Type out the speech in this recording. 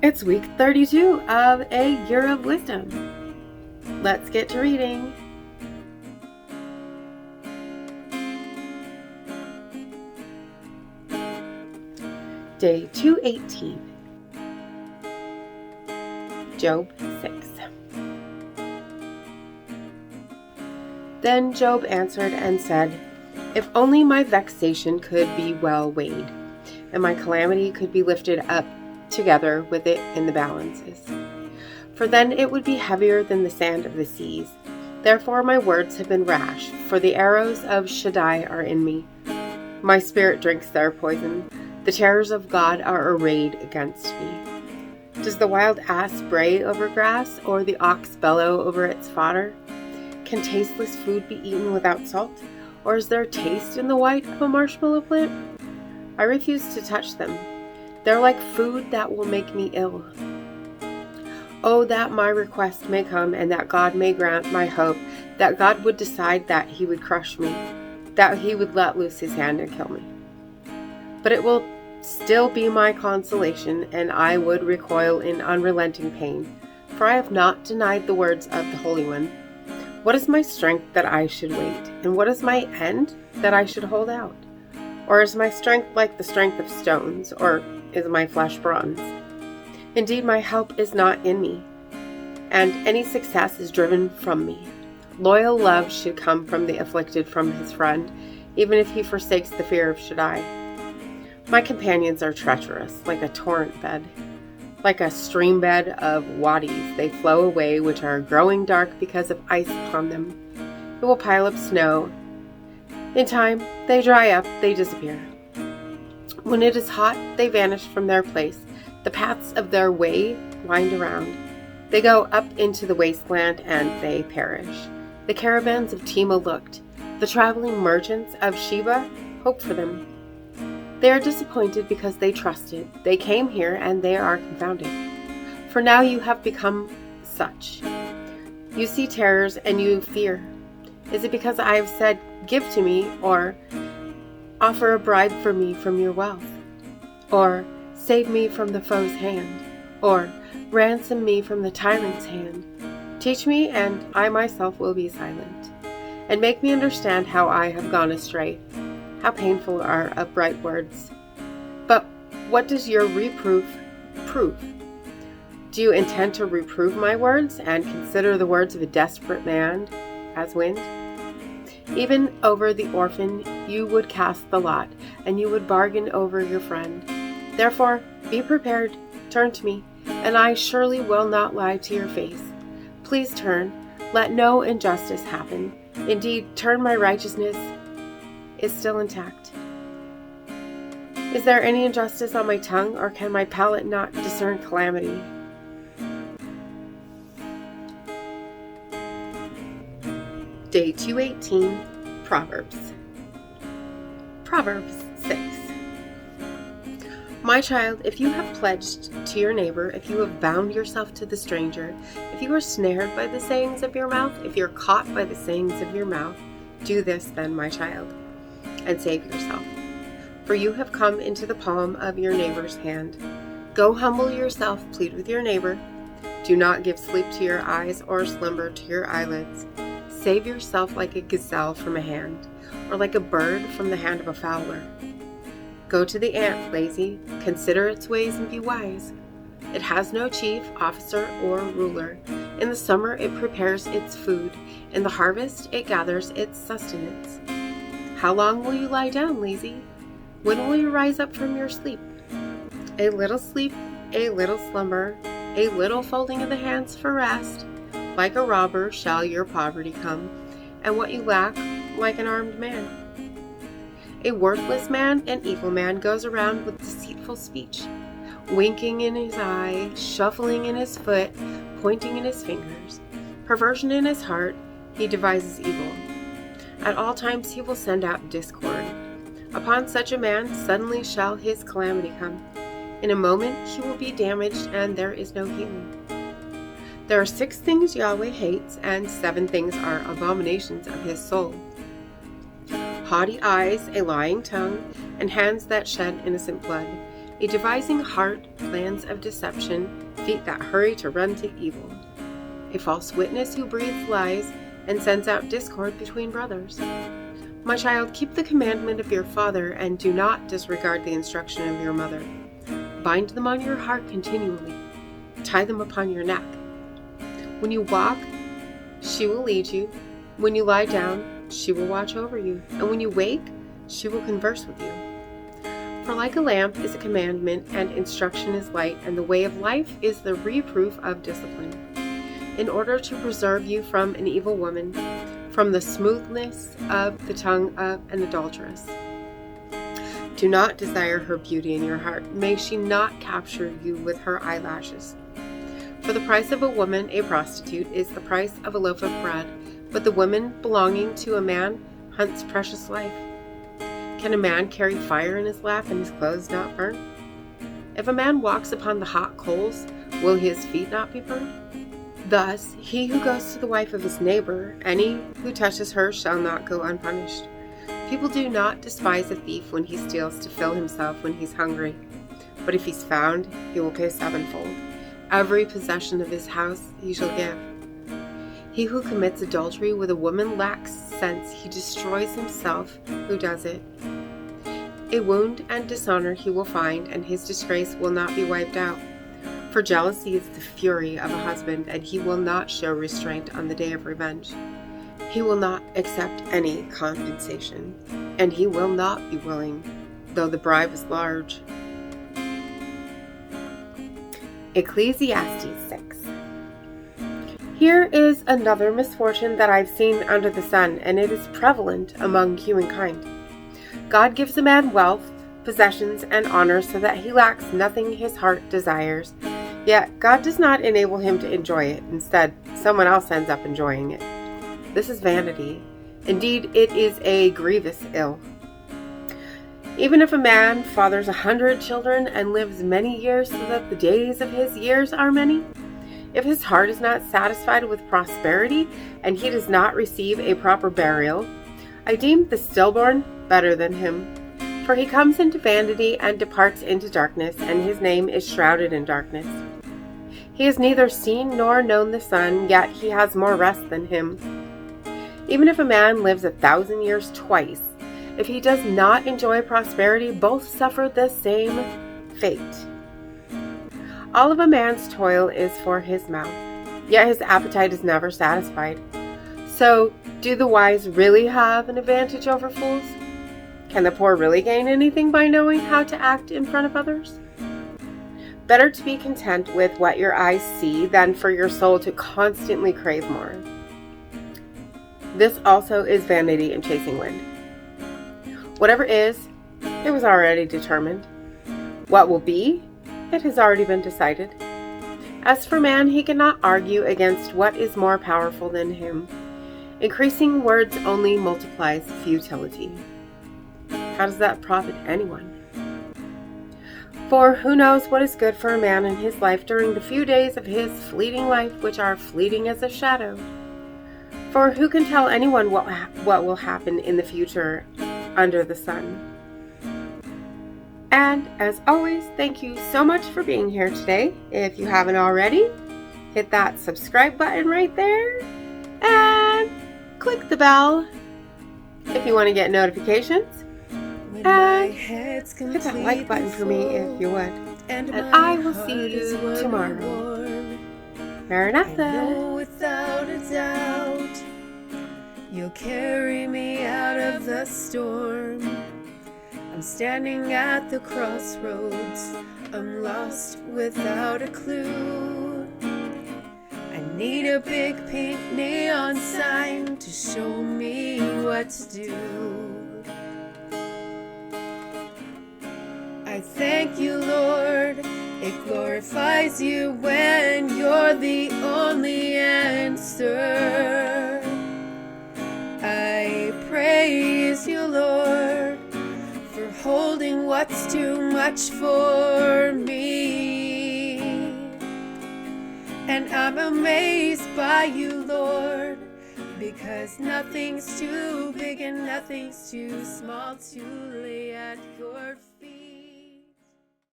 It's week 32 of A Year of Wisdom. Let's get to reading. Day 218. Job 6. Then Job answered and said, "If only my vexation could be well weighed, and my calamity could be lifted up together with it in the balances. For then it would be heavier than the sand of the seas. Therefore my words have been rash, for the arrows of Shaddai are in me. My spirit drinks their poison. The terrors of God are arrayed against me. Does the wild ass bray over grass, or the ox bellow over its fodder? Can tasteless food be eaten without salt, or is there taste in the white of a marshmallow plant? I refuse to touch them. They're like food that will make me ill. Oh, that my request may come, and that God may grant my hope, that God would decide that he would crush me, that he would let loose his hand and kill me. But it will still be my consolation, and I would recoil in unrelenting pain, for I have not denied the words of the Holy One. What is my strength that I should wait, and what is my end that I should hold out? Or is my strength like the strength of stones, or is my flesh bronze? Indeed, my help is not in me, and any success is driven from me. Loyal love should come from the afflicted from his friend, even if he forsakes the fear of Shaddai. My companions are treacherous, like a torrent bed. Like a stream bed of wadis, they flow away, which are growing dark because of ice upon them. It will pile up snow. In time, they dry up, they disappear. When it is hot, they vanish from their place. The paths of their way wind around. They go up into the wasteland, and they perish. The caravans of Tema looked. The traveling merchants of Sheba hoped for them. They are disappointed because they trusted. They came here, and they are confounded. For now you have become such. You see terrors, and you fear. Is it because I have said, 'Give to me,' or 'Offer a bribe for me from your wealth,' or 'Save me from the foe's hand,' or 'Ransom me from the tyrant's hand'? Teach me, and I myself will be silent, and make me understand how I have gone astray. How painful are upright words. But what does your reproof prove? Do you intend to reprove my words, and consider the words of a desperate man as wind? Even over the orphan you would cast the lot, and you would bargain over your friend. Therefore, be prepared, turn to me, and I surely will not lie to your face. Please turn, let no injustice happen. Indeed, turn, my righteousness is still intact. Is there any injustice on my tongue, or can my palate not discern calamity? Day 218, Proverbs. Proverbs 6. My child, if you have pledged to your neighbor, if you have bound yourself to the stranger, if you are snared by the sayings of your mouth, if you're caught by the sayings of your mouth, do this then, my child, and save yourself. For you have come into the palm of your neighbor's hand. Go humble yourself, plead with your neighbor. Do not give sleep to your eyes or slumber to your eyelids. Save yourself like a gazelle from a hand, or like a bird from the hand of a fowler. Go to the ant, lazy, consider its ways and be wise. It has no chief, officer, or ruler. In the summer it prepares its food. In the harvest it gathers its sustenance. How long will you lie down, lazy? When will you rise up from your sleep? A little sleep, a little slumber, a little folding of the hands for rest. Like a robber shall your poverty come, and what you lack like an armed man. A worthless man, an evil man, goes around with deceitful speech, winking in his eye, shuffling in his foot, pointing in his fingers. Perversion in his heart, he devises evil. At all times he will send out discord. Upon such a man suddenly shall his calamity come. In a moment he will be damaged, and there is no healing. There are 6 things Yahweh hates, and 7 things are abominations of his soul: haughty eyes, a lying tongue, and hands that shed innocent blood, A devising heart, plans of deception, feet that hurry to run to evil. A false witness who breathes lies and sends out discord between brothers. My child, keep the commandment of your father and do not disregard the instruction of your mother. Bind them on your heart continually. Tie them upon your neck. When you walk, she will lead you. When you lie down, she will watch over you. And when you wake, she will converse with you. For like a lamp is a commandment, and instruction is light, and the way of life is the reproof of discipline, in order to preserve you from an evil woman, from the smoothness of the tongue of an adulteress. Do not desire her beauty in your heart. May she not capture you with her eyelashes. For the price of a woman, a prostitute, is the price of a loaf of bread, but the woman belonging to a man hunts precious life. Can a man carry fire in his lap and his clothes not burn? If a man walks upon the hot coals, will his feet not be burned? Thus, he who goes to the wife of his neighbor, any who touches her shall not go unpunished. People do not despise a thief when he steals to fill himself when he's hungry. But if he's found, he will pay sevenfold. Every possession of his house he shall give. He who commits adultery with a woman lacks sense. He destroys himself who does it. A wound and dishonor he will find, and his disgrace will not be wiped out. For jealousy is the fury of a husband, and he will not show restraint on the day of revenge. He will not accept any compensation, and he will not be willing, though the bribe is large. Ecclesiastes 6. Here is another misfortune that I've seen under the sun, and it is prevalent among humankind. God gives a man wealth, possessions, and honor so that he lacks nothing his heart desires, yet God does not enable him to enjoy it. Instead, someone else ends up enjoying it. This is vanity. Indeed, it is a grievous ill. Even if a man fathers 100 children and lives many years so that the days of his years are many, if his heart is not satisfied with prosperity and he does not receive a proper burial, I deem the stillborn better than him. For he comes into vanity and departs into darkness, and his name is shrouded in darkness. He has neither seen nor known the sun, yet he has more rest than him. Even if a man lives 1,000 years twice, if he does not enjoy prosperity, both suffer the same fate. All of a man's toil is for his mouth, yet his appetite is never satisfied. So, do the wise really have an advantage over fools? Can the poor really gain anything by knowing how to act in front of others? Better to be content with what your eyes see than for your soul to constantly crave more. This also is vanity and chasing wind. Whatever is, it was already determined. What will be, it has already been decided. As for man, he cannot argue against what is more powerful than him. Increasing words only multiplies futility. How does that profit anyone? For who knows what is good for a man in his life during the few days of his fleeting life, which are fleeting as a shadow? For who can tell anyone what will happen in the future under the sun? And as always, thank you so much for being here today. If you haven't already, hit that subscribe button right there and click the bell if you want to get notifications. And hit that like button for me if you would. And I will see you tomorrow. Maranatha. Without a doubt, you'll carry me out of the storm. I'm standing at the crossroads. I'm lost without a clue. I need a big pink neon sign to show me what to do. I thank you, Lord. It glorifies you when you're the only answer. I praise you, Lord, for holding what's too much for me. And I'm amazed by you, Lord, because nothing's too big and nothing's too small to lay at your feet.